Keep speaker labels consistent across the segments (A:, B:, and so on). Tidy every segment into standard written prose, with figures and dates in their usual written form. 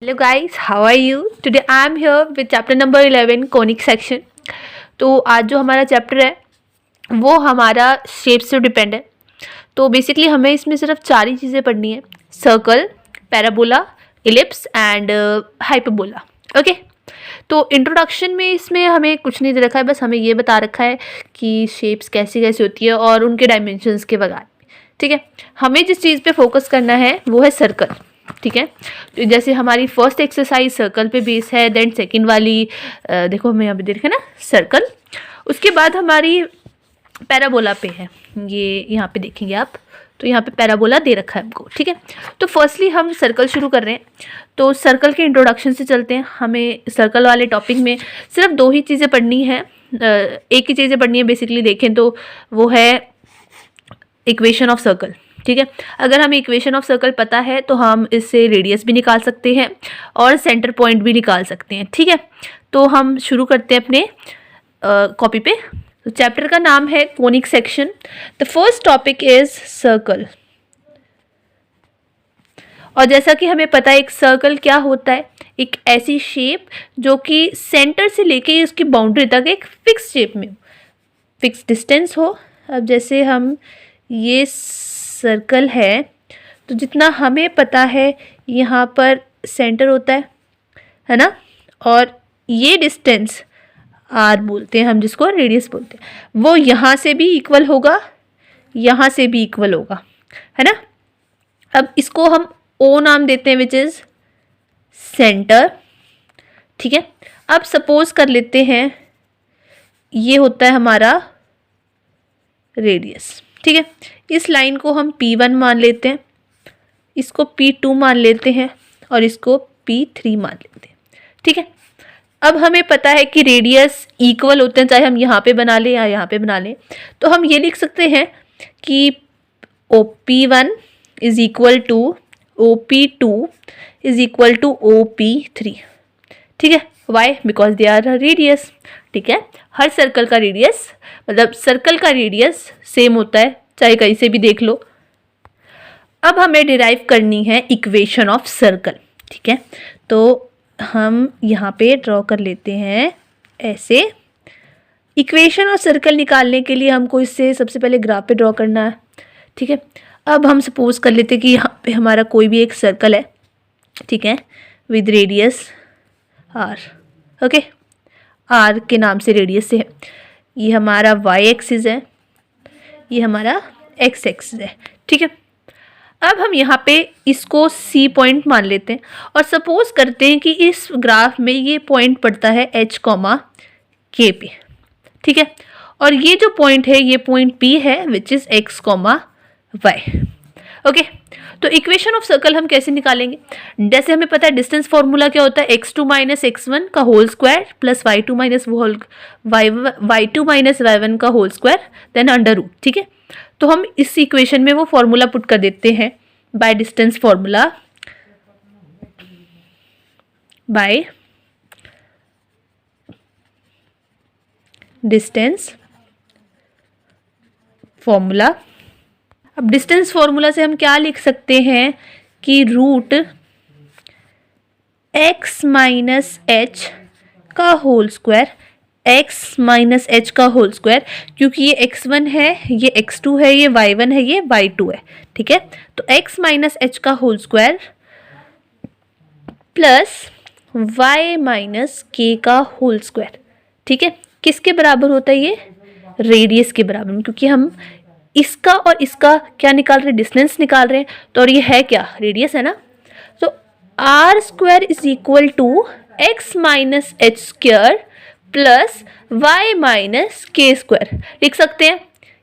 A: Hello guys, how are you? Today I am here with chapter number 11 conic section. तो आज जो हमारा chapter है वो हमारा शेप से डिपेंड है। तो बेसिकली हमें इसमें सिर्फ चार ही चीज़ें पढ़नी है: circle, parabola, ellipse and hyperbola. Okay, तो इंट्रोडक्शन में इसमें हमें कुछ नहीं दे रखा है, बस हमें ये बता रखा है कि शेप्स कैसी कैसी होती है और उनके डायमेंशंस के बारे में। ठीक है, हमें जिस चीज़ पे फोकस करना है वो है सर्कल। ठीक है, तो जैसे हमारी फर्स्ट एक्सरसाइज सर्कल पे बेस है, देन सेकंड वाली देखो हमें यहाँ पे देखे ना सर्कल, उसके बाद हमारी पैराबोला पे है, ये यहाँ पे देखेंगे आप, तो यहाँ पे पैराबोला दे रखा है हमको। ठीक है, तो फर्स्टली हम सर्कल शुरू कर रहे हैं। तो सर्कल के इंट्रोडक्शन से चलते हैं। हमें सर्कल वाले टॉपिक में सिर्फ दो ही चीज़ें पढ़नी है, एक ही चीज़ें पढ़नी है बेसिकली देखें तो, वो है इक्वेशन ऑफ सर्कल। ठीक है, अगर हमें इक्वेशन ऑफ सर्कल पता है तो हम इससे रेडियस भी निकाल सकते हैं और सेंटर पॉइंट भी निकाल सकते हैं। ठीक है, तो हम शुरू करते हैं अपने कॉपी पे। तो चैप्टर का नाम है conic section. The first topic is circle. और जैसा कि हमें पता है एक सर्कल क्या होता है, एक ऐसी शेप जो कि सेंटर से लेके उसकी बाउंड्री तक एक फिक्स शेप में, फिक्स डिस्टेंस हो। अब जैसे हम ये सर्कल है तो जितना हमें पता है यहाँ पर सेंटर होता है ना, और ये डिस्टेंस आर बोलते हैं हम, जिसको रेडियस बोलते हैं, वो यहाँ से भी इक्वल होगा, यहाँ से भी इक्वल होगा, है ना। अब इसको हम ओ नाम देते हैं, विच इज़ सेंटर। ठीक है, अब सपोज कर लेते हैं ये होता है हमारा रेडियस। ठीक है, इस लाइन को हम P1 मान लेते हैं, इसको P2 मान लेते हैं और इसको P3 मान लेते हैं। ठीक है, अब हमें पता है कि रेडियस इक्वल होते हैं, चाहे हम यहाँ पे बना लें या यहाँ पे बना लें। तो हम ये लिख सकते हैं कि OP1 is equal to OP2 is equal to OP3। ठीक है, why? Because they are radius. ठीक है, हर सर्कल का रेडियस, मतलब सर्कल का रेडियस सेम होता है, चाहे कहीं से भी देख लो। अब हमें डिराइव करनी है इक्वेशन ऑफ सर्कल। ठीक है, तो हम यहाँ पे ड्रॉ कर लेते हैं ऐसे। इक्वेशन ऑफ सर्कल निकालने के लिए हमको इससे सबसे पहले ग्राफ पे ड्रॉ करना है। ठीक है, अब हम सपोज कर लेते हैं कि यहाँ पे हमारा कोई भी एक सर्कल है, ठीक है, with radius r. Okay, r के नाम से रेडियस से है। ये हमारा वाई एक्सिस है, ये हमारा एक्स एक्सिस है। ठीक है, अब हम यहाँ पे इसको सी पॉइंट मान लेते हैं और सपोज करते हैं कि इस ग्राफ में ये पॉइंट पड़ता है एच कॉमा के पे। ठीक है, और ये जो पॉइंट है ये पॉइंट पी है, which is x comma y. Okay, तो इक्वेशन ऑफ सर्कल हम कैसे निकालेंगे? जैसे हमें पता है डिस्टेंस फॉर्मूला क्या होता है, x2 माइनस x1 का whole square plus y2 minus y2 minus y1 का whole square then under root. ठीक है, तो हम इस इक्वेशन में वो फॉर्मूला पुट कर देते हैं by distance formula, by distance formula. अब डिस्टेंस फॉर्मूला से हम क्या लिख सकते हैं कि रूट x माइनस एच का whole square, x minus h का होल स्क्वायर, क्योंकि ये x1 है, ये x2 है, ये y1 है, ये y2 है। ठीक है, तो x माइनस एच का whole square plus y minus k का होल स्क्वायर। ठीक है, किसके बराबर होता है? ये रेडियस के बराबर, क्योंकि हम इसका और इसका क्या निकाल रहे हैं? डिस्टेंस निकाल रहे हैं। तो और ये है क्या? रेडियस है ना। तो r square is equal to x minus h square plus y minus k square लिख सकते हैं।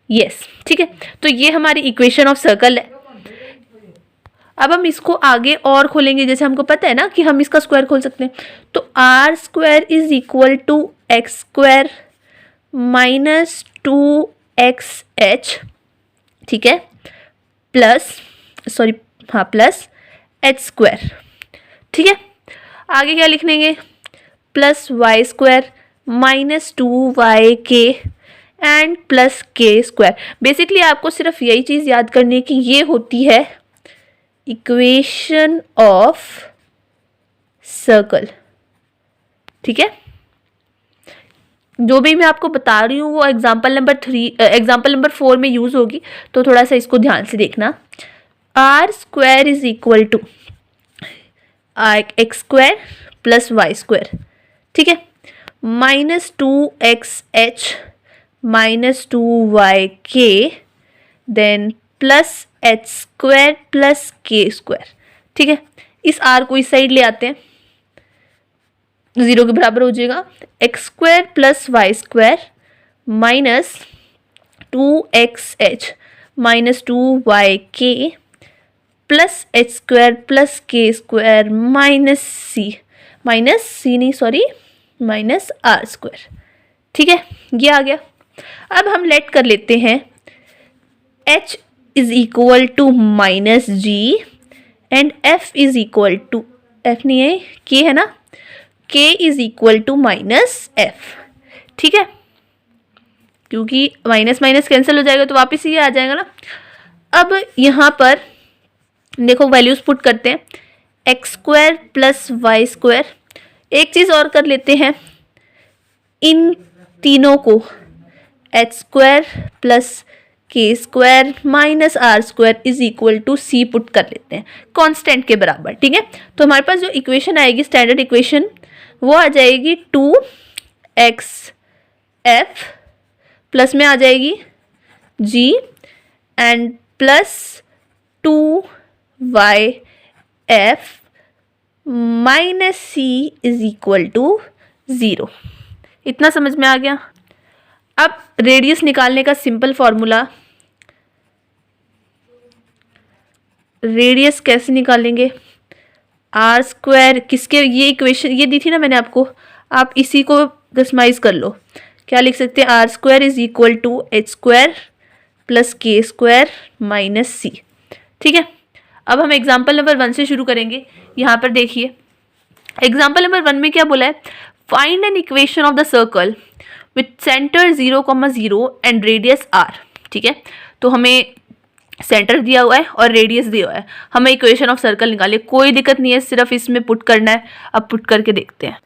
A: यस, ठीक है, तो ये हमारी इक्वेशन ऑफ सर्कल है। अब हम इसको आगे और खोलेंगे, जैसे हमको पता है ना कि हम इसका स्क्वायर खोल सकते हैं। तो r square is equal to x square minus 2xh, ठीक है, प्लस एच स्क्वायर। ठीक है, आगे क्या लिख लेंगे? Plus y square minus 2yk and plus k square. Basically आपको सिर्फ यही चीज़ याद करनी है कि ये होती है इक्वेशन ऑफ सर्कल। ठीक है, जो भी मैं आपको बता रही हूँ वो एग्जाम्पल नंबर 4 में यूज होगी, तो थोड़ा सा इसको ध्यान से देखना। R square is equal to x square plus y square. ठीक है, -2xh -2yk then plus h square plus k square. ठीक है, इस आर को इस साइड ले आते हैं, 0 के बराबर हो जाएगा। X square plus y square minus 2xh -2yk plus h square plus k square minus r square. ठीक है, ये आ गया। अब हम लेट कर लेते हैं h is equal to minus g and f is equal to, f नहीं है, k है ना, k is equal to minus f। ठीक है, क्योंकि माइनस माइनस कैंसिल हो जाएगा तो वापस ये आ जाएगा ना। अब यहाँ पर देखो वैल्यूज पुट करते हैं, x square plus y square. एक चीज़ और कर लेते हैं, इन तीनों को h square plus k square minus r square is equal to c put कर लेते हैं कांस्टेंट के बराबर। ठीक है, तो हमारे पास जो इक्वेशन आएगी स्टैंडर्ड इक्वेशन वो आ जाएगी 2xf प्लस में आ जाएगी g and plus 2yf minus c is equal to 0। इतना समझ में आ गया। अब रेडियस निकालने का सिंपल फॉर्मूला, रेडियस कैसे निकालेंगे, आर स्क्वायर किसके, ये इक्वेशन ये दी थी ना मैंने आपको, आप इसी को कस्टमाइज कर लो। क्या लिख सकते हैं, r square is equal to h square plus k square minus c. ठीक है, अब हम एग्जाम्पल नंबर 1 से शुरू करेंगे। यहाँ पर देखिए एग्जाम्पल नंबर 1 में क्या बोला है, find an equation of the circle with centre 0,0 and radius r. ठीक है, तो हमें सेंटर दिया हुआ है और रेडियस दिया हुआ है, हमें इक्वेशन ऑफ सर्कल निकालिए। कोई दिक्कत नहीं है, सिर्फ इसमें पुट करना है। अब पुट करके देखते हैं।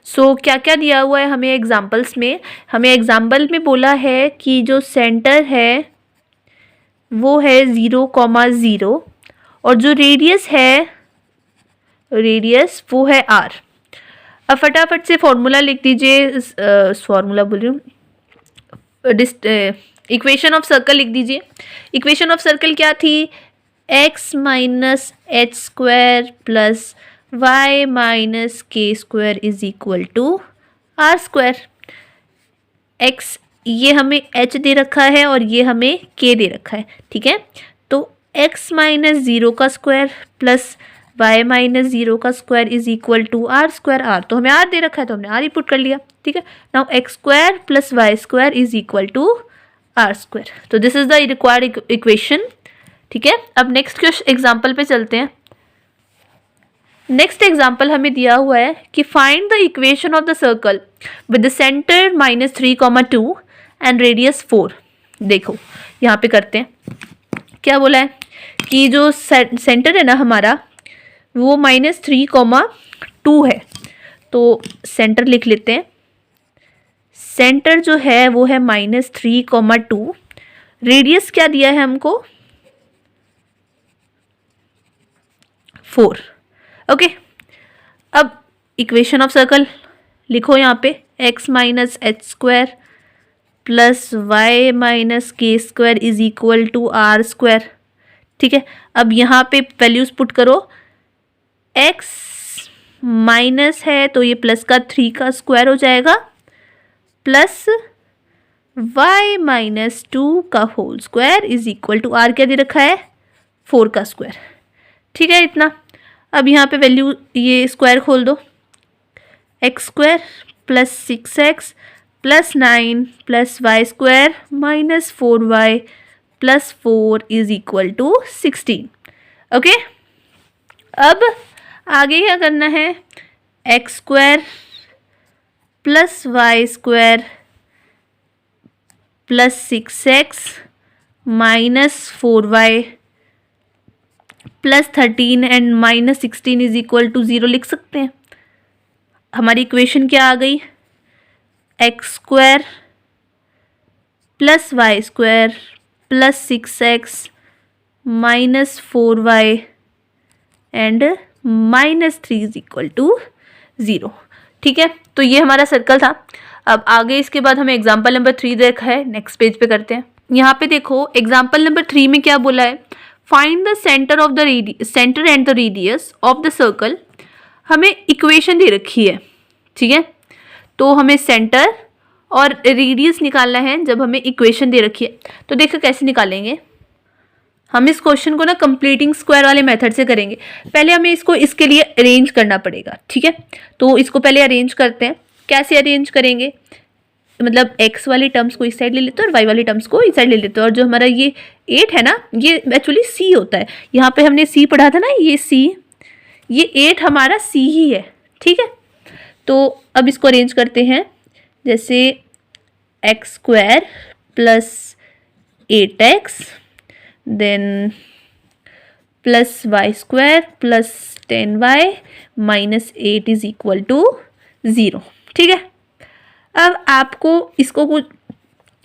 A: क्या क्या दिया हुआ है हमें एग्जाम्पल्स में, हमें एग्जाम्पल में बोला है कि जो सेंटर है वो है 0,0 और जो रेडियस है वो है r। अब फटाफट से फॉर्मूला लिख दीजिए, फॉर्मूला बोल रही हूँ, इक्वेशन ऑफ सर्कल लिख दीजिए। इक्वेशन ऑफ सर्कल क्या थी, x minus h square plus y minus k square is equal to r square. x ये हमें h दे रखा है और ये हमें k दे रखा है। ठीक है, तो x माइनस 0 का स्क्वायर प्लस y माइनस 0 का square is equal to r square. R तो हमें r दे रखा है तो हमने r ही पुट कर लिया। ठीक है, now x square plus y square is equal to r square. तो this is the required equation. ठीक है, अब नेक्स्ट एग्जाम्पल पे चलते हैं। नेक्स्ट एग्जाम्पल हमें दिया हुआ है कि find the equation of the circle with the centre -3,2 and radius 4। देखो यहाँ पे करते हैं, क्या बोला है कि जो सेंटर है ना हमारा वो -3,2 है, तो सेंटर लिख लेते हैं। सेंटर जो है वो है -3,2, रेडियस क्या दिया है हमको 4। ओके, अब इक्वेशन ऑफ सर्कल लिखो यहाँ पे, x minus h square plus y minus k square is equal to r square. ठीक है, अब यहाँ पे वैल्यूज पुट करो, x माइनस है तो ये प्लस का 3 का स्क्वायर हो जाएगा प्लस y माइनस 2 का whole square is equal to r क्या दे रखा है 4 का स्क्वायर। ठीक है, इतना। अब यहाँ पे वैल्यू ये स्क्वायर खोल दो, x square plus 6x plus 9 plus y square minus 4y plus 4 is equal to 16। Okay, अब आगे क्या करना है, x square plus y square plus 6x minus 4y +13 and -16 is equal to 0 लिख सकते हैं। हमारी इक्वेशन क्या आ गई, x² + y² + 6x -4y and -3 is equal to 0। ठीक है, तो ये हमारा सर्कल था। अब आगे इसके बाद हमें एग्जाम्पल नंबर 3 देखा है, नेक्स्ट पेज पे करते हैं। यहाँ पे देखो एग्जाम्पल नंबर 3 में क्या बोला है, find the centre of the centre and the radius of the circle. हमें इक्वेशन दे रखी है, ठीक है, तो हमें सेंटर और रेडियस निकालना है जब हमें इक्वेशन दे रखी है। तो देखो कैसे निकालेंगे, हम इस क्वेश्चन को ना कंप्लीटिंग स्क्वायर वाले मेथड से करेंगे। पहले हमें इसको इसके लिए अरेंज करना पड़ेगा, ठीक है, तो इसको पहले अरेंज करते हैं। कैसे अरेंज करेंगे, मतलब x वाली टर्म्स को इस साइड ले लेते हैं और y वाली टर्म्स को इस साइड ले लेते हैं। और जो हमारा ये 8 है ना, ये एक्चुअली c होता है। यहाँ पे हमने c पढ़ा था ना, ये c, ये 8 हमारा c ही है, ठीक है। तो अब इसको अरेंज करते हैं, जैसे x² + 8x then +y² + 10y -8 is equal to 0, ठीक है। अब आपको इसको कुछ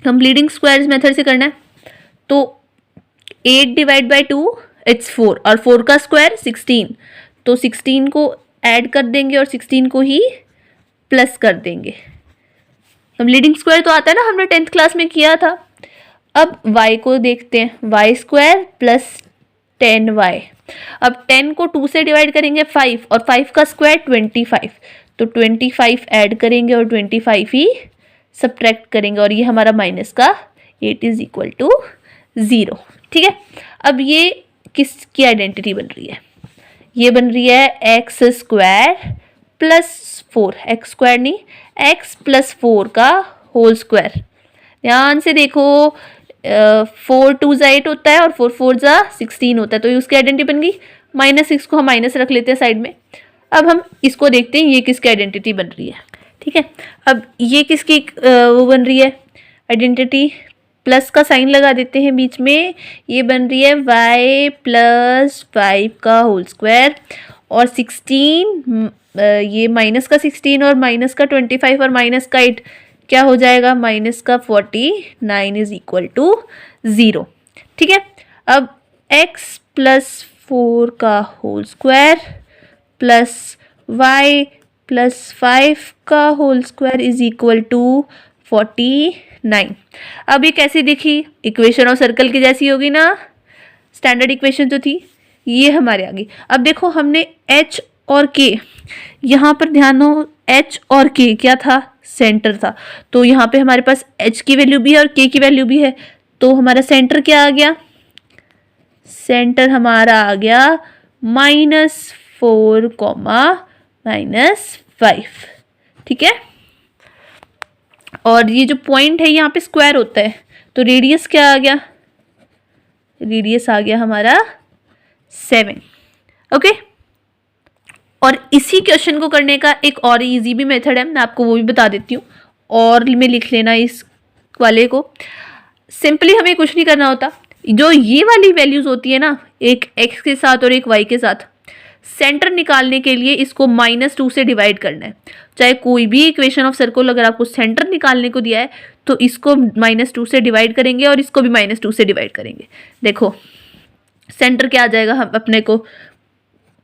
A: कंप्लीटिंग स्क्वायर्स मेथड से करना है। तो 8 / 2 इट्स 4 और 4 का स्क्वायर 16, तो 16 को ऐड कर देंगे और 16 को ही प्लस कर देंगे। कंप्लीटिंग स्क्वायर तो आता है ना, हमने 10th क्लास में किया था। अब y को देखते हैं, y² + 10y। अब 10 को 2 से डिवाइड करेंगे 5 और 5 का स्क्वायर 25, तो 25 ऐड करेंगे और 25 ही सब्ट्रैक्ट करेंगे और ये हमारा माइनस का 8 इज इक्वल टू 0, ठीक है। अब ये किसकी आइडेंटिटी बन रही है, ये बन रही है x² + 4, x² नहीं, x + 4 का होल स्क्वायर। ध्यान से देखो, 4 × 2 = 8 होता है और 4 × 4 = 16 होता है, तो उसकी आइडेंटिटी बन गई। -6 को हम माइनस रख लेते हैं साइड में। अब हम इसको देखते हैं ये किसकी आइडेंटिटी बन रही है, ठीक है। अब ये किसकी वो बन रही है आइडेंटिटी, प्लस का साइन लगा देते हैं बीच में, ये बन रही है y + 5 का होल स्क्वायर और 16, ये माइनस का 16 और माइनस का 25 और माइनस का 8 क्या हो जाएगा, माइनस का 49 इज इक्वल टू 0, ठीक है। अब x + 4 का होल स्क्वायर प्लस y + 5 का whole square is equal to 49। अब ये कैसी दिखी, इक्वेशन ऑफ सर्कल की जैसी होगी ना, स्टैंडर्ड इक्वेशन जो थी ये हमारे आ गई। अब देखो हमने h और k, यहाँ पर ध्यान हो, h और k क्या था, सेंटर था। तो यहाँ पे हमारे पास h की वैल्यू भी है और k की वैल्यू भी है, तो हमारा सेंटर क्या आ गया, सेंटर हमारा आ गया -4, -5, ठीक है। और ये जो पॉइंट है यहाँ पे स्क्वायर होता है, तो रेडियस क्या आ गया, रेडियस आ गया हमारा 7, ओके। और इसी क्वेश्चन को करने का एक और इजी भी मेथड है, मैं आपको वो भी बता देती हूँ, और में लिख लेना इस वाले को। सिंपली हमें कुछ नहीं करना होता, जो ये वाली वैल्यूज होती है ना, एक x के साथ और एक y के साथ, सेंटर निकालने के लिए इसको -2 से डिवाइड करना है। चाहे कोई भी इक्वेशन ऑफ सर्कल अगर आपको सेंटर निकालने को दिया है तो इसको -2 से डिवाइड करेंगे और इसको भी -2 से डिवाइड करेंगे। देखो सेंटर क्या आ जाएगा, हम अपने को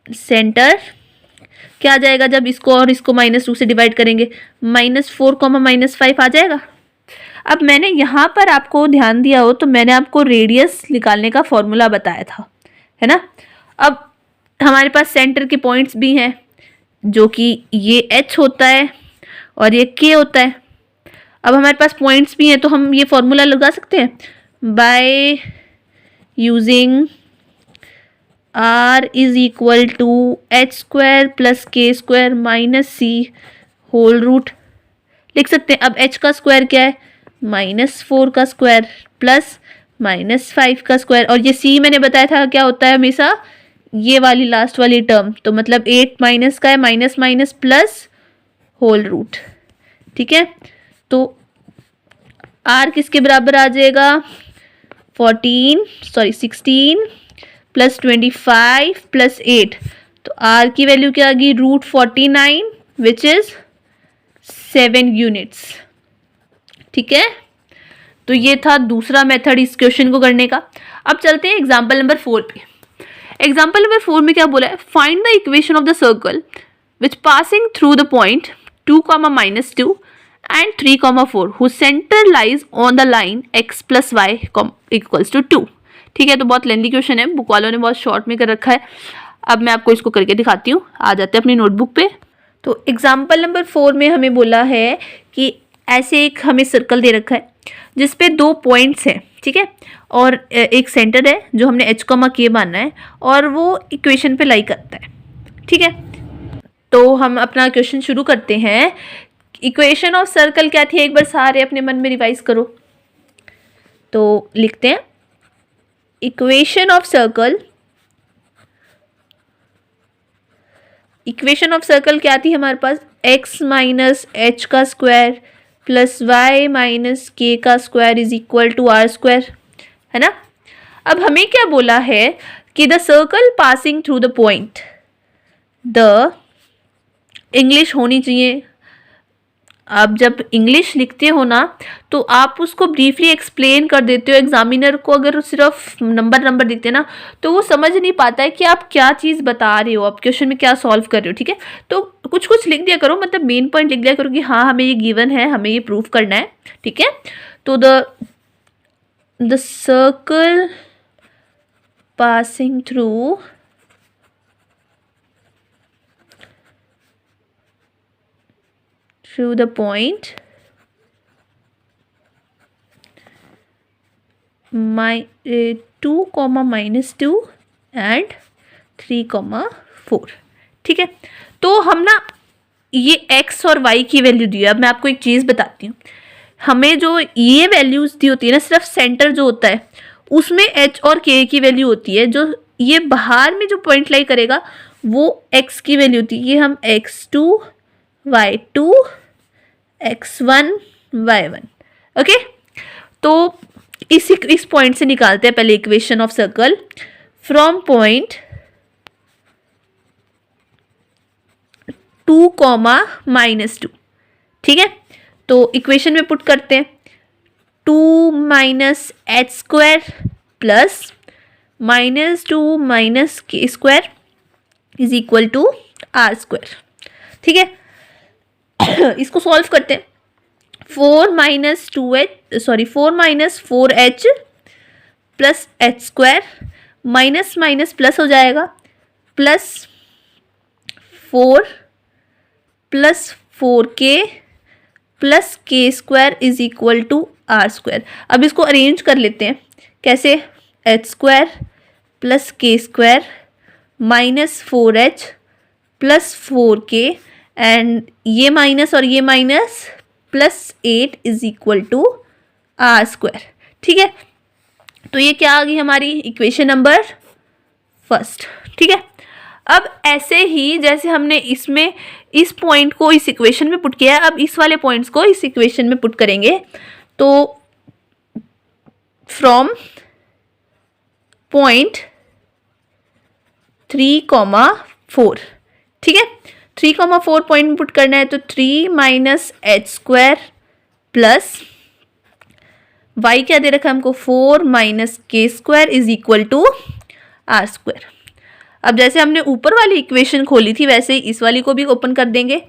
A: सेंटर क्या आ जाएगा जब इसको और इसको -2 से डिवाइड करेंगे, -4, -5 आ जाएगा। अब मैंने यहाँ पर आपको ध्यान दिया हो तो मैंने आपको रेडियस निकालने का फॉर्मूला बताया था, है ना। अब हमारे पास सेंटर के पॉइंट्स भी हैं, जो कि ये h होता है और ये k होता है। अब हमारे पास पॉइंट्स भी हैं तो हम ये फॉर्मूला लगा सकते हैं, by using r is equal to h² + k² - c whole root लिख सकते हैं। अब h का स्क्वायर क्या है, -4 का स्क्वायर प्लस -5 का स्क्वायर, और ये c मैंने बताया था क्या होता है हमेशा, ये वाली लास्ट वाली टर्म, तो मतलब 8 माइनस का है, माइनस प्लस होल रूट, ठीक है। तो r किसके बराबर आ जाएगा, 16 प्लस 25 प्लस 8, तो r की वैल्यू क्या आ गई √49 विच इज 7 यूनिट्स। ठीक है, तो ये था दूसरा मेथड इस क्वेश्चन को करने का। अब चलते हैं एग्जाम्पल नंबर 4 पे। एग्जाम्पल नंबर 4 में क्या बोला है, find the equation of the circle which passing through the point 2, -2 and 3, 4 whose center lies on the line x plus y equals to 2। ठीक है, तो बहुत लेंथी क्वेश्चन है, बुक वालों ने बहुत शॉर्ट में कर रखा है। अब मैं आपको इसको करके दिखाती हूँ। आ जाते हैं अपनी नोटबुक पे। तो एग्जाम्पल नंबर 4 में हमें बोला है कि ऐसे एक हमें सर्कल दे रखा है जिसपे 2 पॉइंट्स हैं, ठीक है, और एक सेंटर है जो हमने h, k मानना है, और वो इक्वेशन पे लाई करता है। ठीक है, तो हम अपना क्वेश्चन शुरू करते हैं। इक्वेशन ऑफ सर्कल क्या थी, एक बार सारे अपने मन में रिवाइज करो। तो लिखते हैं equation of circle. Equation of circle क्या थी हमारे पास, x माइनस एच का square plus y minus k का square is equal to r square, है ना। अब हमें क्या बोला है कि the circle passing through the point, the English होनी चाहिए। आप जब इंग्लिश लिखते हो ना तो आप उसको ब्रीफली एक्सप्लेन कर देते हो एग्जामिनर को। अगर सिर्फ नंबर दिखते ना तो वो समझ नहीं पाता है कि आप क्या चीज़ बता रहे हो, आप क्वेश्चन में क्या सॉल्व कर रहे हो। ठीक है, तो कुछ लिख दिया करो, मतलब मेन पॉइंट लिख दिया करो कि हाँ हमें ये गिवन है, हमें ये प्रूफ करना है। ठीक है, तो the circle passing through the point 2, -2 and 3, 4। ठीक है, तो हम ना ये x और y की वैल्यू दी है। अब मैं आपको एक चीज़ बताती हूँ, हमें जो ये वैल्यूज दी होती है ना, सिर्फ सेंटर जो होता है उसमें h और k की वैल्यू होती है। जो ये बाहर में जो पॉइंट लाई करेगा वो x की वैल्यू होती है। ये हम x2 y2 x1 y1, okay. तो इस पॉइंट से निकालते हैं पहले equation of circle from point 2, -2। ठीक है, तो इक्वेशन में पुट करते हैं 2 minus h square plus -2 k square is equal to r square. ठीक है, इसको सॉल्व करते हैं। 4 minus 4h plus h square, minus plus हो जाएगा, plus 4 plus 4k plus k square is equal to r square. अब इसको अरेंज कर लेते हैं। कैसे, h square plus k square minus 4h plus 4k and ये माइनस और ये minus plus 8 is equal to r square. ठीक है, तो ये क्या आ गई हमारी इक्वेशन नंबर 1। ठीक है, अब ऐसे ही जैसे हमने इसमें इस पॉइंट को इस इक्वेशन में पुट किया है, अब इस वाले पॉइंट्स को इस इक्वेशन में पुट करेंगे। तो फ्रॉम पॉइंट 3, 4, ठीक है, 3, 4 पॉइंट में पुट करना है। तो 3 minus h square plus y क्या दे रखा है हमको, 4 minus k square is equal to r square. अब जैसे हमने ऊपर वाली इक्वेशन खोली थी वैसे ही इस वाली को भी ओपन कर देंगे।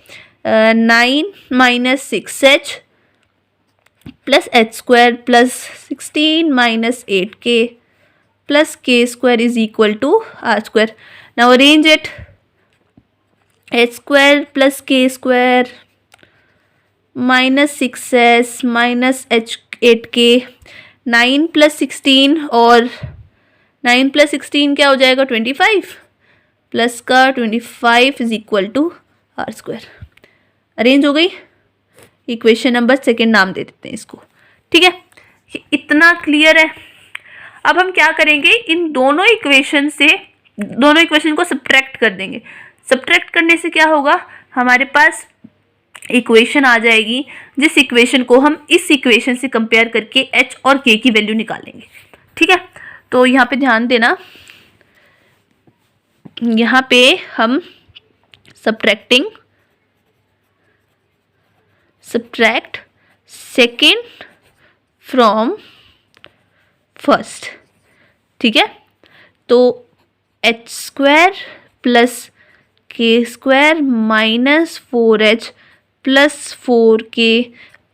A: 9 minus 6h plus h square plus 16 minus 8k plus k square is equal to r square. Now arrange it, h square plus k square minus 6s minus 8k, 9 plus 16 और 9 प्लस 16 क्या हो जाएगा 25 plus का 25 is equal to r square. Arrange हो गई। Equation number 2 नाम दे देते हैं इसको। ठीक है, इतना क्लियर है। अब हम क्या करेंगे, इन दोनों इक्वेशन को सब्ट्रैक्ट कर देंगे। सब्ट्रैक्ट करने से क्या होगा, हमारे पास इक्वेशन आ जाएगी जिस इक्वेशन को हम इस इक्वेशन से कंपेयर करके h और k की वैल्यू निकालेंगे। ठीक है, तो यहाँ पे ध्यान देना, यहाँ पे हम सब्ट्रैक्ट सेकेंड फ्रॉम फर्स्ट, ठीक है। तो h square plus k square minus 4h plus 4k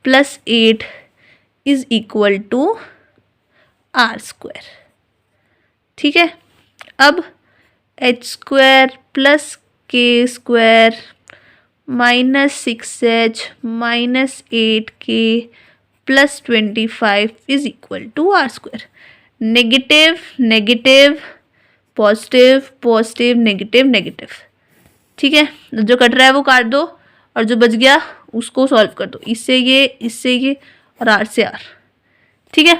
A: plus 8 is equal to r square, ठीक है। अब h square plus k square minus 6h minus 8k plus 25 is equal to r square. Negative negative positive positive negative negative, ठीक है। जो cut रहा है वो काट दो और जो बच गया उसको सॉल्व कर दो, इससे ये और आर से आर, ठीक है।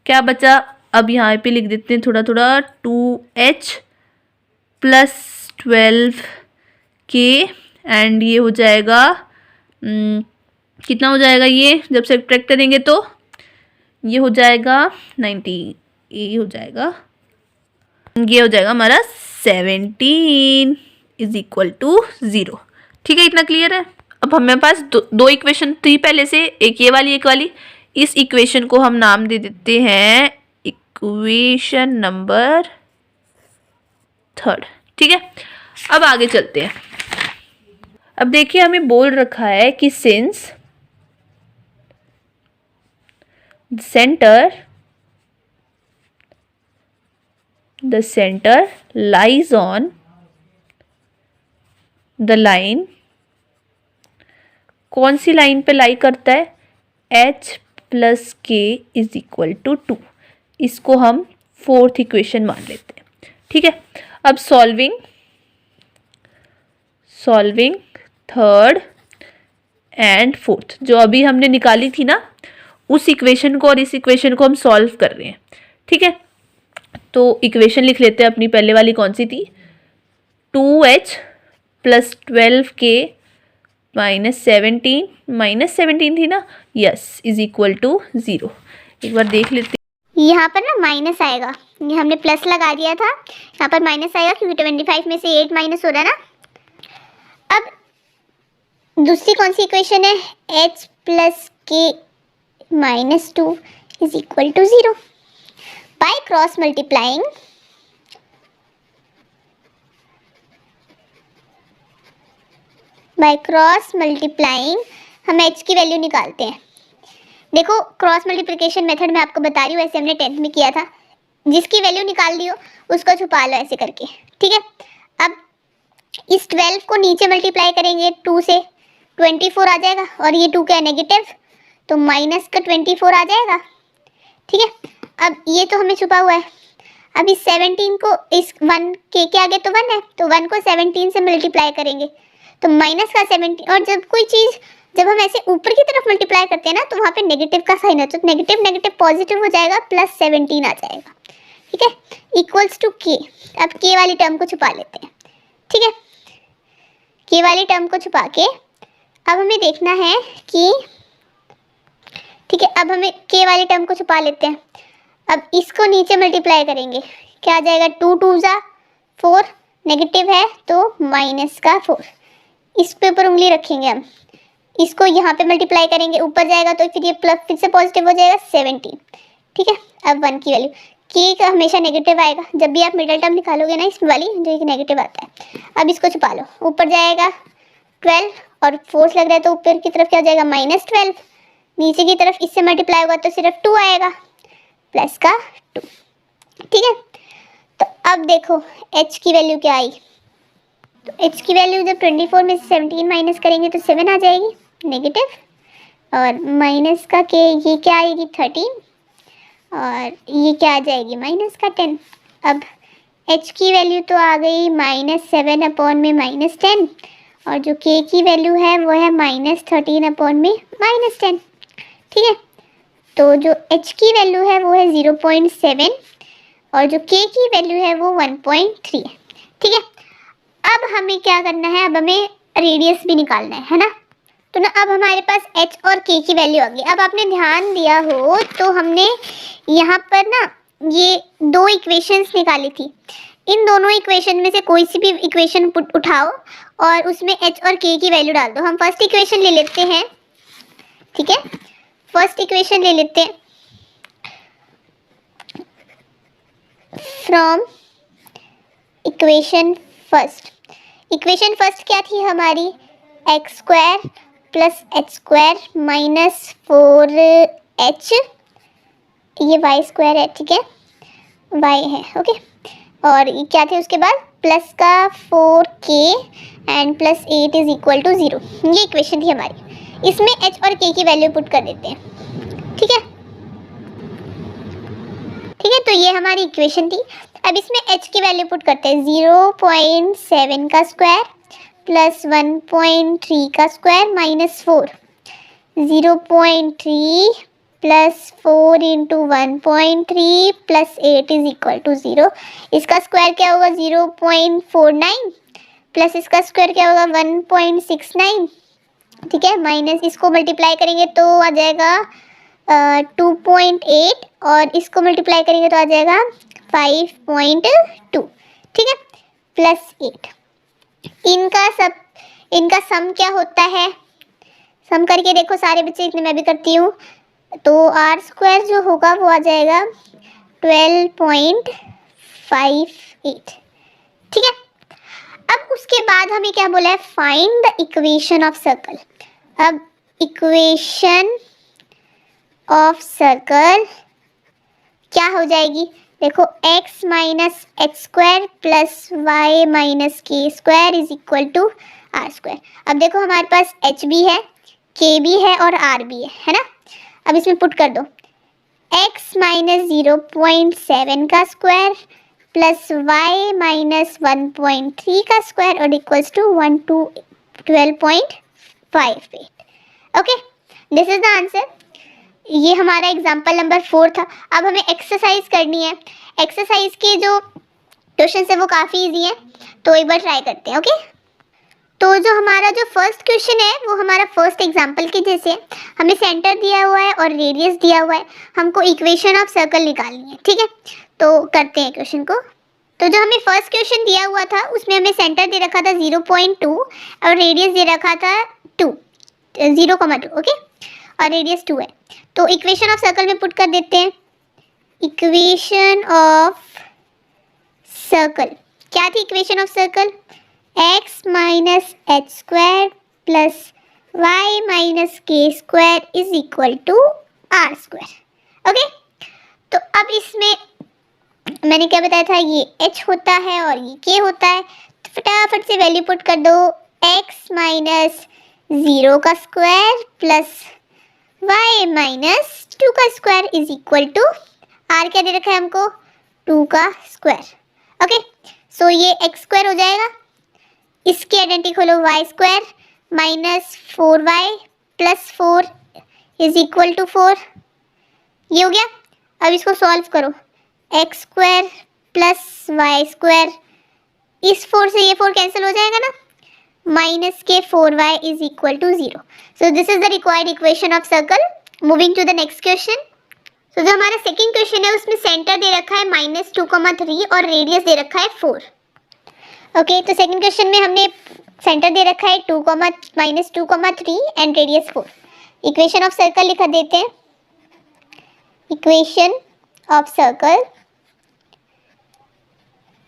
A: क्या बचा, अब यहाँ पे लिख देते हैं थोड़ा थोड़ा, 2h प्लस 12k एंड ये हो जाएगा कितना हो जाएगा, ये जब सब्ट्रैक्ट करेंगे तो ये हो जाएगा 90, ये हो जाएगा हमारा 17 इज इक्वल टू 0, ठीक है। इतना क्लियर है। अब हमारे पास दो इक्वेशन थी पहले से, एक ये वाली एक वाली। इस इक्वेशन को हम नाम दे देते हैं इक्वेशन नंबर 3, ठीक है। अब आगे चलते हैं। अब देखिए हमें बोल रखा है कि since the center lies on the line, कौन सी लाइन पे लाई करता है, h प्लस के इज इक्वल टू 2। इसको हम 4th इक्वेशन मान लेते हैं, ठीक है। अब सॉल्विंग 3rd एंड 4th जो अभी हमने निकाली थी ना, उस इक्वेशन को और इस इक्वेशन को हम सॉल्व कर रहे हैं, ठीक है। तो इक्वेशन लिख लेते हैं अपनी, पहले वाली कौन सी थी, 2h प्लस 12k माइनस 17 थी ना, यस, इज इक्वल टू 0। एक बार देख लेते हैं।
B: यहाँ पर ना माइनस आएगा, ये हमने प्लस लगा दिया था, यहाँ पर माइनस आएगा क्योंकि 25 में से 8 माइनस हो रहा है ना। अब दूसरी कौन सी इक्वेशन है, h plus k minus 2 is equal to 0। By cross multiplying हम h की वैल्यू निकालते हैं। देखो क्रॉस मल्टीप्लिकेशन मेथड में आपको बता रही हूँ, वैसे हमने 10th में किया था। जिसकी वैल्यू निकाल ली हो उसको छुपा लो ऐसे करके, ठीक है। अब इस 12 को नीचे मल्टीप्लाई करेंगे 2 से, 24 आ जाएगा, और ये 2 क्या है नेगेटिव, तो माइनस का 24 आ जाएगा, ठीक है। अब ये तो हमें छुपा हुआ है। अब इस 17 को इस 1 के आगे तो 1 है, तो 1 को 17 से मल्टीप्लाई करेंगे तो माइनस का 17, और जब कोई चीज़ जब हम ऐसे ऊपर की तरफ मल्टीप्लाई करते हैं ना, तो वहाँ पे नेगेटिव का साइन है, तो नेगेटिव नेगेटिव पॉजिटिव हो जाएगा, प्लस 17 आ जाएगा, ठीक है, इक्वल्स टू के। अब के वाली टर्म को छुपा लेते हैं, ठीक है। के वाली टर्म को छुपा के अब हमें देखना है कि, ठीक है, अब हमें के वाली टर्म को छुपा लेते हैं। अब इसको नीचे मल्टीप्लाई करेंगे, क्या आ जाएगा, 2 2 जा 4, नेगेटिव है तो माइनस का 4, इस पे ऊपर उंगली रखेंगे हम, इसको यहाँ पे मल्टीप्लाई करेंगे, ऊपर जाएगा तो फिर ये प्लस फिर से पॉजिटिव हो जाएगा 17, ठीक है। अब 1 की वैल्यू, के का हमेशा नेगेटिव आएगा, जब भी आप मिडिल टर्म निकालोगे ना इसमें वाली जो एक नेगेटिव आता है। अब इसको छुपा लो, ऊपर जाएगा 12 और फोर्स लग रहा है तो ऊपर की तरफ क्या हो जाएगा, -12, नीचे की तरफ इससे मल्टीप्लाई होगा तो सिर्फ 2 आएगा, प्लस का 2, ठीक है। तो अब देखो h की वैल्यू क्या आई, तो h की वैल्यू जब 24 में से 17 माइनस करेंगे तो 7 आ जाएगी नेगेटिव, और माइनस का के ये क्या आएगी 13, और ये क्या आ जाएगी माइनस का 10। अब h की वैल्यू तो आ गई -7 अपॉन में -10, और जो k की वैल्यू है वो है -13 अपॉन में -10, ठीक है। तो जो h की वैल्यू है वो है 0.7 और जो k की वैल्यू है वो 1.3 है, ठीक है। अब हमें क्या करना है, अब हमें रेडियस भी निकालना है ना। तो ना अब हमारे पास h और k की वैल्यू आ गई। अब आपने ध्यान दिया हो तो हमने यहाँ पर ना ये 2 इक्वेशंस निकाली थी। इन दोनों इक्वेशन में से कोई सी भी इक्वेशन उठाओ और उसमें h और k की वैल्यू डाल दो। हम फर्स्ट इक्वेशन ले लेते हैं, ठीक है, फर्स्ट इक्वेशन ले लेते हैं। फ्रॉम इक्वेशन फर्स्ट क्या थी हमारी, x square plus h square minus 4h, ये वाई स्क्वायर है, ठीक है, वाई है, ओके। और ये क्या थे उसके बाद, प्लस का 4k and plus 8 is equal to 0। ये इक्वेशन थी हमारी। इसमें h और k की वैल्यू पुट कर देते हैं, ठीक है, ठीक है। तो ये हमारी इक्वेशन थी। अब इसमें h की वैल्यू पुट करते हैं, 0.7 का स्क्वायर प्लस 1.3 का square minus 4, 0.3 plus 4 into 1.3 plus 8 is equal to 0। इसका स्क्वायर क्या होगा, 0.49 प्लस इसका स्क्वायर क्या होगा, 1.69, ठीक है, माइनस इसको मल्टीप्लाई करेंगे तो आ जाएगा 2.8 और इसको मल्टीप्लाई करेंगे तो आ जाएगा 5.2, ठीक है, प्लस 8। इनका सम क्या होता है, सम करके देखो सारे बच्चे, इतने मैं भी करती हूँ। तो आर स्क्वायर जो होगा वो आ जाएगा 12.58, ठीक है। अब उसके बाद हमें क्या बोला है, find the equation of circle. अब इक्वेशन ऑफ सर्कल क्या हो जाएगी, देखो x minus h square plus y minus k square is equal to r square. अब देखो हमारे पास h भी है, k भी है और r भी है ना। अब इसमें पुट कर दो, x माइनस 0.7 का स्क्वायर प्लस y माइनस 1.3 का स्क्वायर और equals to 12.58। Okay, this is the answer. ये हमारा एग्जाम्पल नंबर 4 था। अब हमें एक्सरसाइज करनी है। एक्सरसाइज के जो क्वेश्चन है वो काफ़ी इजी है, तो एक बार ट्राई करते हैं, ओके। तो जो हमारा जो फर्स्ट क्वेश्चन है वो हमारा फर्स्ट एग्जाम्पल के जैसे है। हमें सेंटर दिया हुआ है और रेडियस दिया हुआ है, हमको इक्वेशन ऑफ सर्कल निकालनी है, ठीक है। तो करते हैं क्वेश्चन को। तो जो हमें फर्स्ट क्वेश्चन दिया हुआ था उसमें हमें सेंटर दे रखा था 0.2 और रेडियस दे रखा था 0,2, ओके, और रेडियस 2 है। तो इक्वेशन ऑफ सर्कल में पुट कर देते हैं। इक्वेशन ऑफ सर्कल क्या थी, equation of circle x minus h square plus y minus k square is equal to r square, okay. तो अब इसमें मैंने क्या बताया था, ये h होता है और ये k होता है। तो फटाफट से वैल्यू पुट कर दो, x माइनस 0 का स्क्वायर प्लस y माइनस 2 का square is equal to r क्या दे रखा है हमको, 2 का स्क्वायर, ओके। सो ये x स्क्वायर हो जाएगा, इसकी आइडेंटिटी खोलो y square minus 4y plus 4 is equal to 4, ये हो गया। अब इसको सॉल्व करो, x square plus y square, इस 4 से ये 4 कैंसिल हो जाएगा ना, minus k 4y is equal to 0। So this is the required equation of circle. Moving to the next question. सो जो हमारा सेकंड क्वेश्चन है उसमें सेंटर दे रखा है -2,3 और रेडियस दे रखा है 4, ओके। तो सेकंड क्वेश्चन में हमने सेंटर दे रखा है -2,3 and radius 4। Equation of circle लिखा देते हैं। Equation of circle,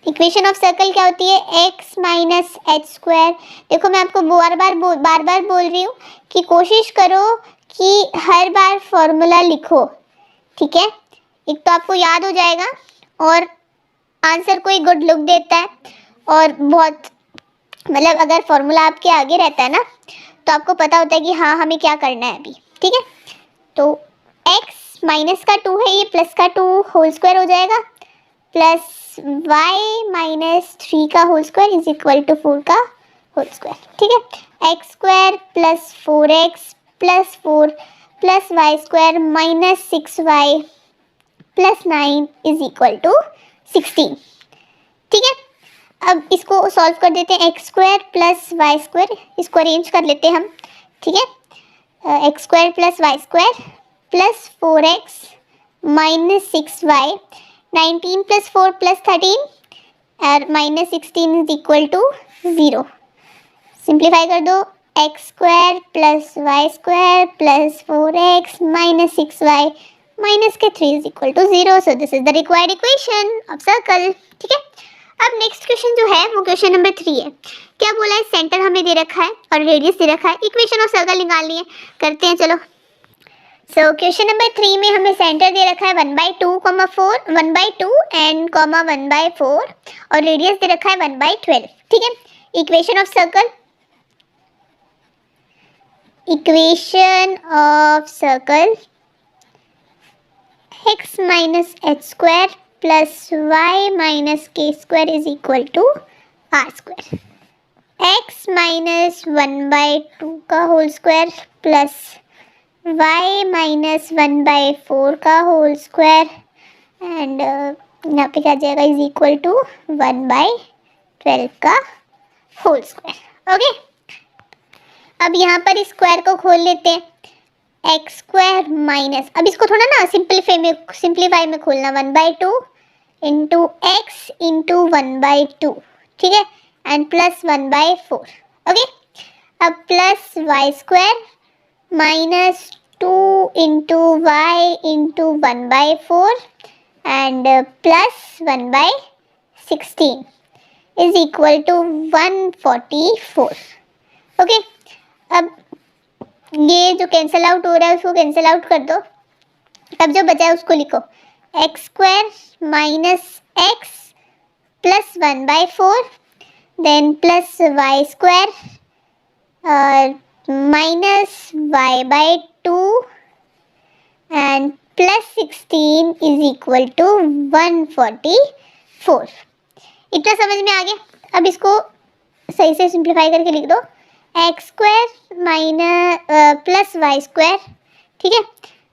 B: equation of circle क्या होती है, x माइनस एच स्क्वायर। देखो मैं आपको बार बार बोल रही हूँ कि कोशिश करो कि हर बार फॉर्मूला लिखो, ठीक है। एक तो आपको याद हो जाएगा और आंसर को एक गुड लुक देता है, और बहुत मतलब अगर फॉर्मूला आपके आगे रहता है ना तो आपको पता होता है कि हाँ हमें क्या करना है अभी, ठीक है। तो x माइनस का 2 है, ये प्लस का 2 होल स्क्वायर हो जाएगा, प्लस y माइनस 3 का whole square is equal to 4 का होल स्क्वायर, ठीक है। x square plus 4x plus 4 plus y square minus 6y plus 9 is equal to 16, ठीक है। अब इसको सॉल्व कर देते हैं, x square plus y square, इसको अरेंज कर लेते हैं हम, ठीक है। X square plus y square plus 4x minus 6y, 19 plus 4 plus 13, और -16 इज इक्वल टू 0। सिंप्लीफाई कर दो, x square plus y square plus 4x minus 6y minus के 3 is equal to 0। So this is the required equation of circle. ठीक है, अब next question जो है वो क्वेश्चन नंबर 3 है। क्या बोला है, सेंटर हमें दे रखा है और रेडियस दे रखा है, इक्वेशन ऑफ सर्कल निकालनी है, करते हैं चलो। सो क्वेश्चन नंबर 3 में हमें सेंटर दे रखा है 1/2, 4 1/2 एंड 1/4 और रेडियस दे रखा है 1/12। ठीक है, equation of circle, equation of circle x minus h square plus y minus k square is equal to r square. x minus 1/2 का whole square plus y minus 1/4 का होल स्क्वायर एंड यहाँ पे क्या जाएगा इज इक्वल टू 1/12 का whole square. Okay, अब यहाँ पर स्क्वायर को खोल लेते हैं, एक्स स्क्वायर माइनस, अब इसको थोड़ा ना सिंप्लीफाई में खोलना, 1/2 इंटू एक्स इंटू 1/2। ठीक है, एंड प्लस 1/4। ओके, अब plus y square minus 2 into y into 1/4 and plus 1/16 is equal to 144। Okay, अब ये जो कैंसिल आउट हो रहा है उसको कैंसिल आउट कर दो, अब जो बचा है उसको लिखो, x square minus x plus 1/4 then plus y square और minus y/2 and plus 16 is equal to 144। इतना समझ में आ गया। अब इसको सही से सिंप्लीफाई करके लिख दो, x square minus plus y square, ठीक है,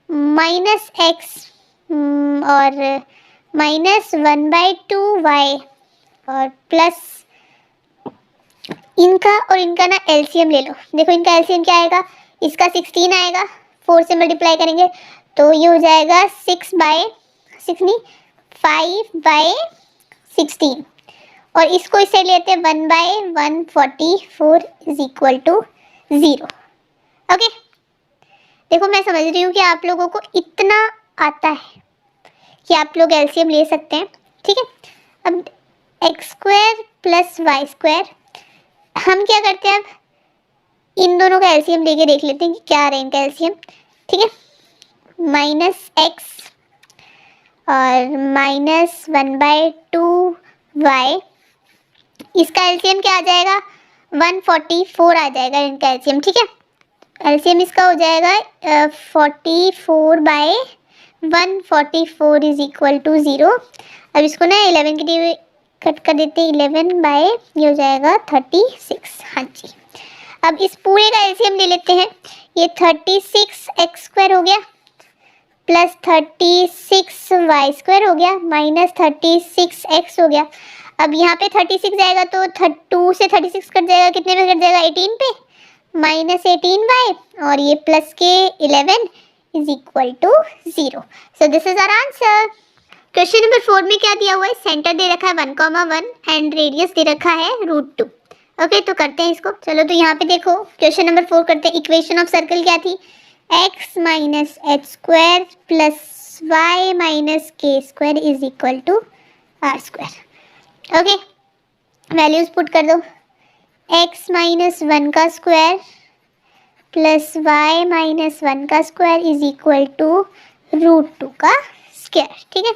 B: माइनस एक्स और माइनस 1/2 वाई और प्लस इनका और इनका ना एलसीएम ले लो। देखो इनका एलसीएम क्या आएगा, इसका 16 आएगा, 4 से मल्टीप्लाई करेंगे तो ये हो जाएगा 5/16 और इसको इससे लेते हैं 1/144 इज इक्वल टू 0। ओके, देखो मैं समझ रही हूँ कि आप लोगों को इतना आता है कि आप लोग एलसीएम ले सकते हैं। ठीक है, अब x square plus y square, हम क्या करते हैं, अब इन दोनों का एलसीएम लेके देख लेते हैं कि क्या आ रहा है इनका एलसीएम। ठीक है, माइनस एक्स और माइनस 1/2 वाई, इसका एलसीएम क्या आ जाएगा, 144 आ जाएगा इनका एलसीएम। ठीक है, एलसीएम इसका हो जाएगा 44/144 इज इक्वल टू 0। अब इसको ना 11 के लिए कट कर देते हैं, 11 ये हो जाएगा 36। हाँ जी, अब इस पूरे का एलसीएम ले लेते हैं, ये 36x स्क्वायर हो गया प्लस 36y स्क्वायर हो गया माइनस 36x हो गया। अब यहाँ पे 36 जाएगा तो 2 से 36 कट जाएगा, कितने में कट जाएगा, 18 पे, माइनस 18y और ये प्लस के 11 is equal to 0। So this is our answer. Question number 4 में क्या दिया हुआ है, सेंटर दे रखा है 1,1 एंड रेडियस दे रखा है √2। ओके, तो करते हैं इसको। चलो तो यहाँ पे देखो क्वेश्चन नंबर 4 करते हैं। इक्वेशन ऑफ सर्कल क्या थी, x minus h square plus y minus k square is equal to r square. Okay, values put कर दो, x माइनस 1 का स्क्वायर प्लस वाई माइनस 1 का स्क्वायर इज इक्वल टू √2 का square. ठीक है,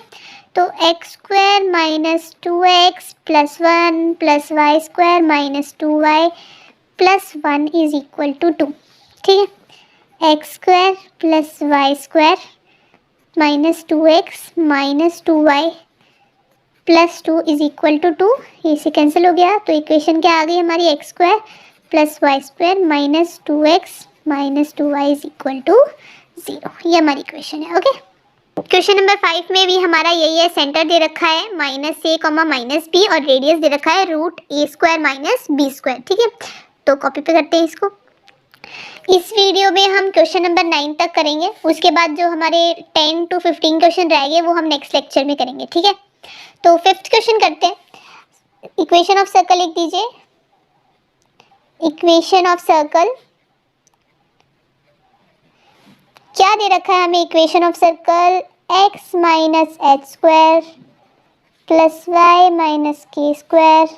B: तो x square minus 2x plus 1 plus y square minus 2y plus 1 is equal to 2। ठीक है, x square plus y square minus 2x minus 2y plus 2 is equal to 2, इसे cancel हो गया तो इक्वेशन क्या आ गई हमारी, x square plus y square minus 2x minus 2y is equal to 0। ये हमारी इक्वेशन है। ओके, क्वेश्चन नंबर 5 में भी हमारा यही है, सेंटर दे रखा है -a, -b और रेडियस दे रखा है √a² माइनस b²। ठीक है, तो कॉपी पे करते हैं इसको। इस वीडियो में हम क्वेश्चन नंबर 9 तक करेंगे, उसके बाद जो हमारे 10 to 15 क्वेश्चन रहेंगे वो हम नेक्स्ट लेक्चर में करेंगे। ठीक है, तो 5th क्वेश्चन करते हैं। इक्वेशन ऑफ सर्कल लिख दीजिए। इक्वेशन ऑफ सर्कल क्या दे रखा है हमें? Equation of circle x minus h square plus y minus k square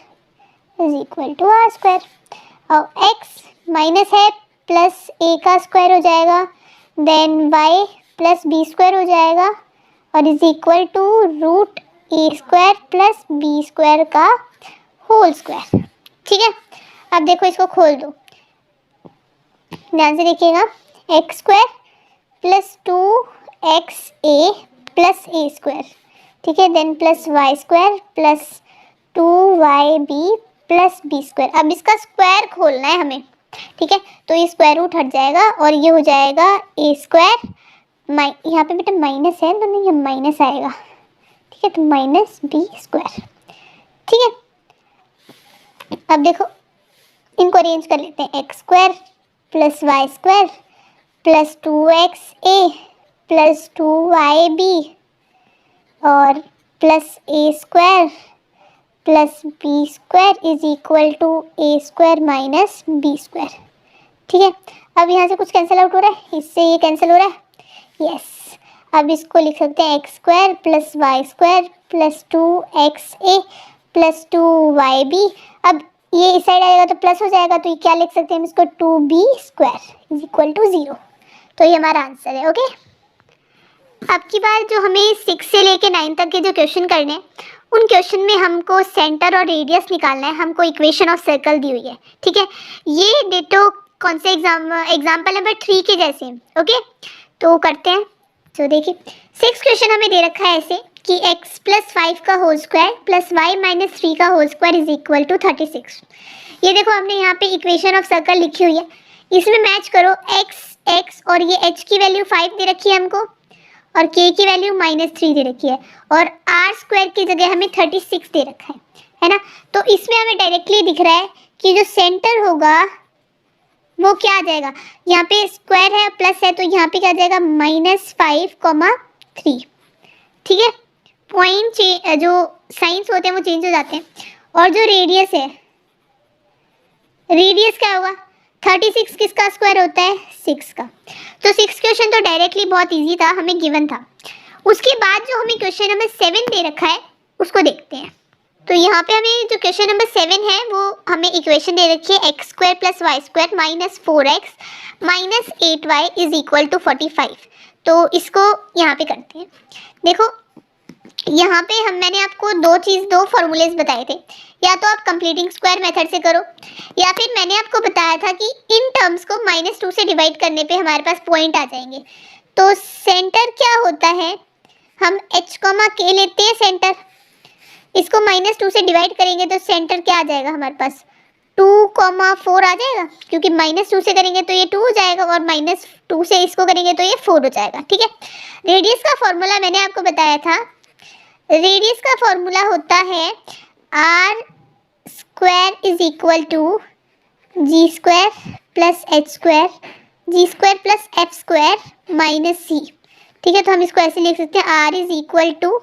B: is equal to r square. और x माइनस है प्लस a का स्क्वायर हो जाएगा, then y plus b square हो जाएगा और is equal to root a square plus b square का whole square. ठीक है, अब देखो इसको खोल दो, ध्यान से देखिएगा। X square plus 2xa plus a square, ठीक है, then plus y square plus 2yb plus b square. अब इसका स्क्वायर खोलना है हमें, ठीक है, तो ये स्क्वायर रूट हट जाएगा और ये हो जाएगा ए स्क्वायर, यहाँ पे बेटा माइनस है तो नहीं, माइनस आएगा, ठीक है, तो माइनस बी स्क्वायर। ठीक है, अब देखो इनको अरेंज कर लेते हैं। X square plus y square plus 2xa plus 2yb और plus a square plus b square is equal to a square minus b square. ठीक है, अब यहाँ से कुछ कैंसिल आउट हो रहा है, इससे ये कैंसिल हो रहा है, यस। अब इसको लिख सकते हैं x square plus y square plus 2xa plus 2yb। अब ये इस साइड आएगा तो प्लस हो जाएगा, तो ये क्या लिख सकते हैं हम इसको, 2b square is equal to 0। तो ये हमारा आंसर है। ओके, अब की बार जो हमें 6 से लेके 9 तक के जो क्वेश्चन करने हैं, उन क्वेश्चन में हमको सेंटर और रेडियस निकालना है, हमको इक्वेशन ऑफ सर्कल दी हुई है। ठीक है, ये डेटो कौन से एग्जाम्पल नंबर 3 के जैसे हैं। ओके, तो करते हैं। तो देखिए 6 क्वेश्चन हमें दे रखा है ऐसे कि x प्लस 5 का whole square plus y minus 3 का whole square is equal to 36। ये देखो हमने यहाँ पे इक्वेशन ऑफ सर्कल लिखी हुई है, इसमें मैच करो x और ये h की वैल्यू 5 दे रखी है हमको और k की वैल्यू -3 दे रखी है और r स्क्वायर की जगह हमें 36 दे रखा है ना। तो इसमें हमें डायरेक्टली दिख रहा है कि जो सेंटर होगा वो क्या आ जाएगा, यहाँ पे स्क्वायर है प्लस है तो यहाँ पे क्या आ जाएगा -5,3। ठीक है, पॉइंट जो साइंस होते हैं वो चेंज हो जाते हैं। और जो रेडियस है, रेडियस क्या होगा, 36 किसका स्क्वायर होता है, 6 का। तो 6 क्वेश्चन तो डायरेक्टली बहुत इजी था, हमें गिवन था। उसके बाद जो हमें क्वेश्चन नंबर 7 दे रखा है उसको देखते हैं। तो यहाँ पे हमें जो क्वेश्चन नंबर 7 है वो हमें इक्वेशन दे रखी है x square plus y square minus 4x minus 8y is equal to 45। तो इसको यहाँ पे करते हैं। देखो यहाँ पे मैंने आपको दो फॉर्मूलेज बताए थे, या तो आप कंप्लीटिंग स्क्वायर मेथड से करो या फिर मैंने आपको बताया था कि इन टर्म्स को -2 से डिवाइड करने पे हमारे पास पॉइंट आ जाएंगे। तो सेंटर क्या होता है, हम h, k लेते हैं सेंटर, इसको -2 से डिवाइड करेंगे तो सेंटर क्या आ जाएगा हमारे पास 2,4 आ जाएगा, क्योंकि -2 से करेंगे तो ये 2 हो जाएगा और -2 से इसको करेंगे तो ये 4 हो जाएगा। ठीक है, रेडियस का फॉर्मूला मैंने आपको बताया था, रेडियस का फॉर्मूला होता है r square is equal to g square plus h square, g square plus f square minus c. ठीक है, तो हम इसको ऐसे लिख सकते हैं r is equal to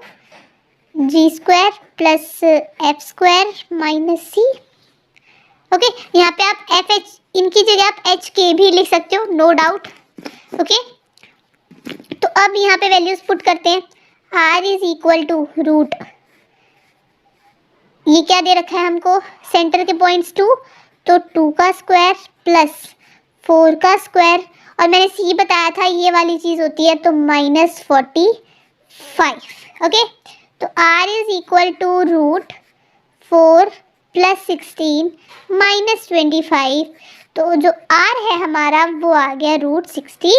B: g square plus f square minus c. Okay, यहाँ पे आप एफ एच, इनकी जगह आप एच के भी लिख सकते हो, नो डाउट। ओके, तो अब यहाँ पे वैल्यूज पुट करते हैं। r is equal to root, ये क्या दे रखा है हमको, सेंटर के पॉइंट्स 2, तो 2 का स्क्वायर प्लस 4 का स्क्वायर और मैंने c बताया था ये वाली चीज़ होती है तो -45। ओके, तो r is equal to root 4 plus 16 minus 25, तो जो r है हमारा वो आ गया √65।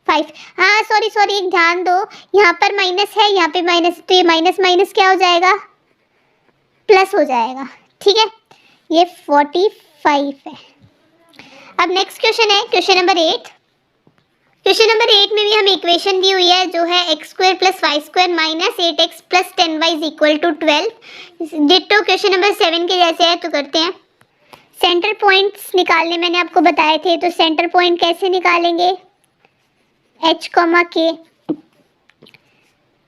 B: हाँ सॉरी एक ध्यान दो, यहाँ पर माइनस है, यहाँ पे माइनस, तो ये माइनस माइनस क्या हो जाएगा, प्लस हो जाएगा। ठीक है, ये 45 है। अब नेक्स्ट क्वेश्चन है क्वेश्चन नंबर 8। क्वेश्चन नंबर 8 में भी हमें इक्वेशन दी हुई है जो है x square plus y square minus 8x plus 10y is equal to 12। Ditto question number 7 के जैसे है, तो करते हैं। सेंटर पॉइंट्स निकालने मैंने आपको बताए थे, तो सेंटर पॉइंट कैसे निकालेंगे, h, k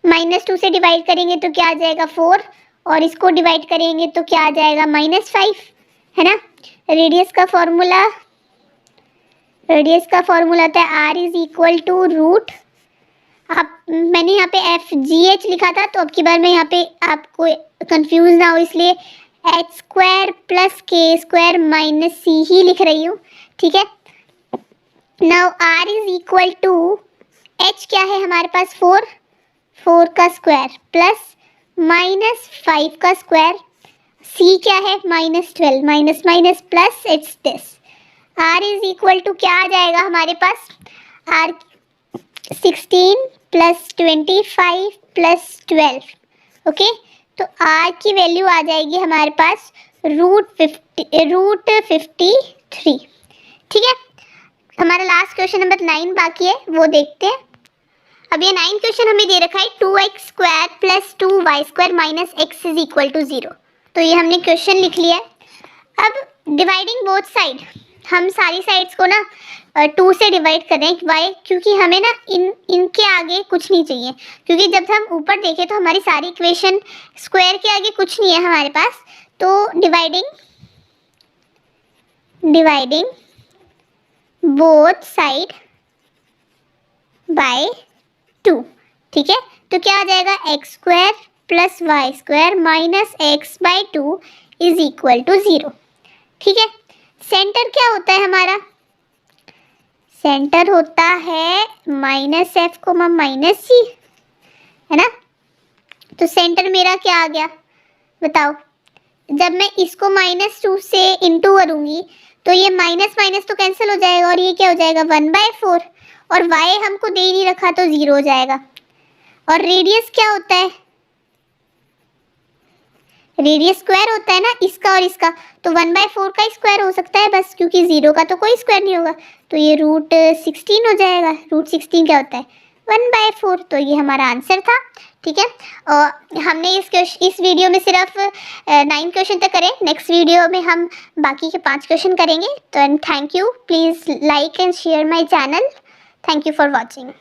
B: -2 से डिवाइड करेंगे तो क्या आ जाएगा 4 और इसको डिवाइड करेंगे तो क्या आ जाएगा -5, है ना। रेडियस का फॉर्मूला होता है r is equal to root, मैंने यहाँ पे FGH लिखा था, तो अब की बार मैं यहाँ पे आपको कंफ्यूज ना हो इसलिए h² + k² - c ही लिख रही हूँ, ठीक है। Now r is equal to h क्या है हमारे पास 4 का स्क्वायर प्लस -5 का स्क्वायर, c क्या है -12 minus minus plus it's this. r is equal to क्या आ जाएगा हमारे पास, r 16 + 25 + 12, ओके। तो r की वैल्यू आ जाएगी हमारे पास √53, ठीक है। हमारा लास्ट क्वेश्चन नंबर 9 बाकी है, वो देखते हैं। अब ये 9 क्वेश्चन हमें दे रखा है 2x² + 2y² - x is equal to 0। तो ये हमने क्वेश्चन लिख लिया है। अब डिवाइडिंग बोथ साइड, हम सारी साइड्स को ना 2 से डिवाइड कर रहे हैं, वाई, क्योंकि हमें ना इनके आगे कुछ नहीं चाहिए, क्योंकि जब हम ऊपर देखें तो हमारी सारी इक्वेशन स्क्वायर के आगे कुछ नहीं है हमारे पास। तो डिवाइडिंग बोथ साइड बाय 2, ठीक है। तो क्या आ जाएगा x² + y² - x/2 is equal to 0, ठीक है। सेंटर क्या होता है हमारा, सेंटर होता है -f, -c, है ना। तो सेंटर मेरा क्या आ गया बताओ, जब मैं इसको -2 से इंटू करूँगी तो ये माइनस माइनस तो कैंसिल हो जाएगा और ये क्या हो जाएगा 1/4, और y हमको दे ही नहीं रखा तो 0 हो जाएगा। और रेडियस क्या होता है, रेडियस स्क्वायर होता है ना इसका और इसका, तो 1/4 का स्क्वायर हो सकता है बस, क्योंकि 0 का तो कोई स्क्वायर नहीं होगा। तो ये √16 हो जाएगा। √16 क्या होता है 1/4। तो ये हमारा आंसर था, ठीक है। और हमने इस वीडियो में सिर्फ 9 क्वेश्चन तक करें, नेक्स्ट वीडियो में हम बाकी के 5 क्वेश्चन करेंगे। तो thank you, please like and share my channel, thank you for watching.